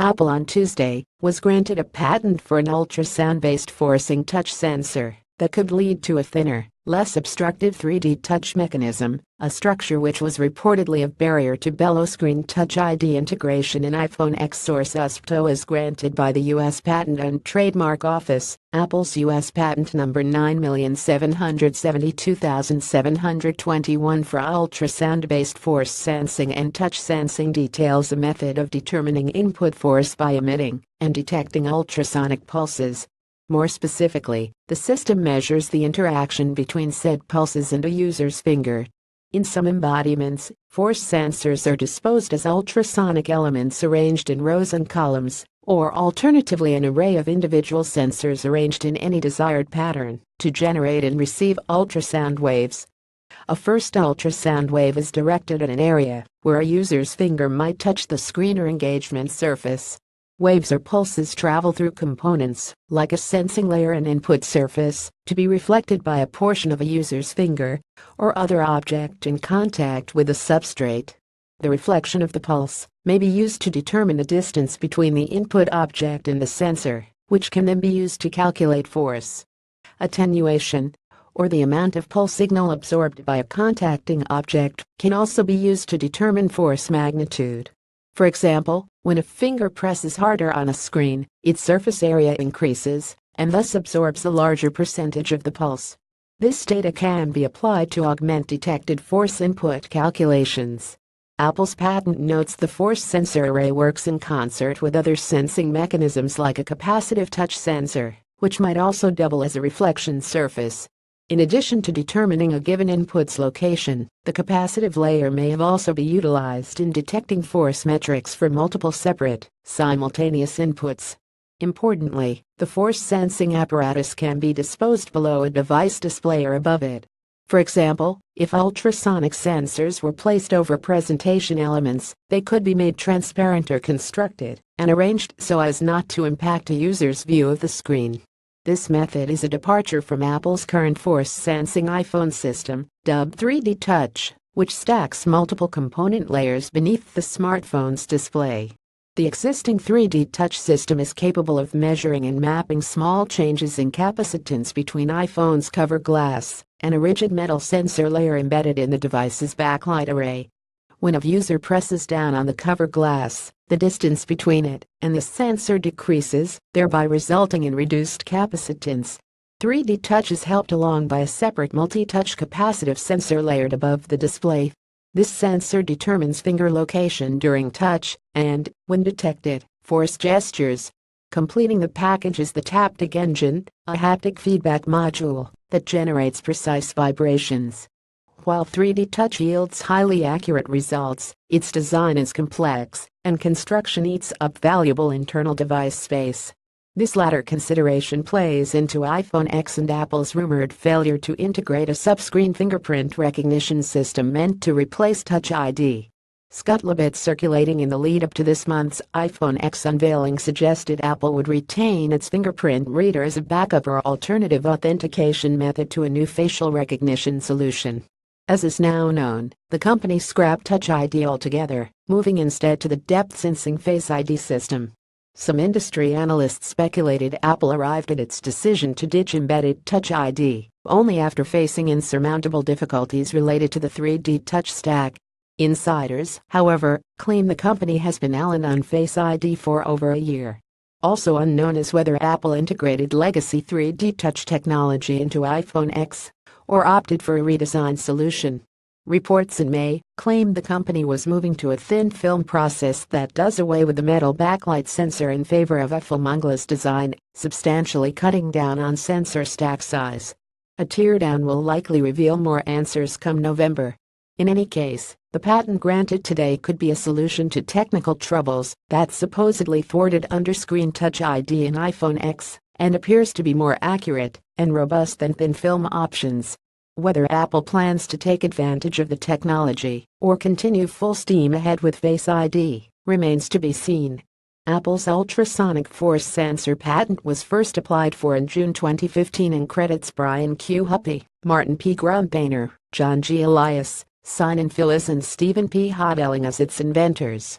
Apple on Tuesday was granted a patent for an ultrasound-based forcing touch sensor that could lead to a thinner, less obstructive 3D touch mechanism, a structure which was reportedly a barrier to below screen Touch ID integration in iPhone X. Source: USPTO is granted by the U.S. Patent and Trademark Office. Apple's U.S. patent number 9,772,721 for ultrasound-based force sensing and touch sensing details a method of determining input force by emitting and detecting ultrasonic pulses. More specifically, the system measures the interaction between said pulses and a user's finger. In some embodiments, force sensors are disposed as ultrasonic elements arranged in rows and columns, or alternatively an array of individual sensors arranged in any desired pattern to generate and receive ultrasound waves. A first ultrasound wave is directed at an area where a user's finger might touch the screen or engagement surface. Waves or pulses travel through components, like a sensing layer and input surface, to be reflected by a portion of a user's finger or other object in contact with a substrate. The reflection of the pulse may be used to determine the distance between the input object and the sensor, which can then be used to calculate force. Attenuation, or the amount of pulse signal absorbed by a contacting object, can also be used to determine force magnitude. For example, when a finger presses harder on a screen, its surface area increases and thus absorbs a larger percentage of the pulse. This data can be applied to augment detected force input calculations. Apple's patent notes the force sensor array works in concert with other sensing mechanisms like a capacitive touch sensor, which might also double as a reflection surface. In addition to determining a given input's location, the capacitive layer may also be utilized in detecting force metrics for multiple separate, simultaneous inputs. Importantly, the force sensing apparatus can be disposed below a device display or above it. For example, if ultrasonic sensors were placed over presentation elements, they could be made transparent or constructed and arranged so as not to impact a user's view of the screen. This method is a departure from Apple's current force-sensing iPhone system, dubbed 3D Touch, which stacks multiple component layers beneath the smartphone's display. The existing 3D Touch system is capable of measuring and mapping small changes in capacitance between iPhone's cover glass and a rigid metal sensor layer embedded in the device's backlight array. When a user presses down on the cover glass, the distance between it and the sensor decreases, thereby resulting in reduced capacitance. 3D Touch is helped along by a separate multi-touch capacitive sensor layered above the display. This sensor determines finger location during touch and, when detected, force gestures. Completing the package is the Taptic Engine, a haptic feedback module that generates precise vibrations. While 3D Touch yields highly accurate results, its design is complex, and construction eats up valuable internal device space. This latter consideration plays into iPhone X and Apple's rumored failure to integrate a sub-screen fingerprint recognition system meant to replace Touch ID. Scuttlebutt circulating in the lead-up to this month's iPhone X unveiling suggested Apple would retain its fingerprint reader as a backup or alternative authentication method to a new facial recognition solution. As is now known, the company scrapped Touch ID altogether, moving instead to the depth-sensing Face ID system. Some industry analysts speculated Apple arrived at its decision to ditch embedded Touch ID only after facing insurmountable difficulties related to the 3D Touch stack. Insiders, however, claim the company has been allen on Face ID for over a year. Also unknown is whether Apple integrated legacy 3D Touch technology into iPhone X or opted for a redesigned solution. Reports in May claimed the company was moving to a thin film process that does away with the metal backlight sensor in favor of a full-glass design, substantially cutting down on sensor stack size. A teardown will likely reveal more answers come November. In any case, the patent granted today could be a solution to technical troubles that supposedly thwarted under-screen Touch ID in iPhone X, and appears to be more accurate and robust than thin film options. Whether Apple plans to take advantage of the technology or continue full steam ahead with Face ID remains to be seen. Apple's ultrasonic force sensor patent was first applied for in June 2015 and credits Brian Q. Huppy, Martin P. Grumpainer, John G. Elias, Sinan Phillips and Stephen P. Hodelling as its inventors.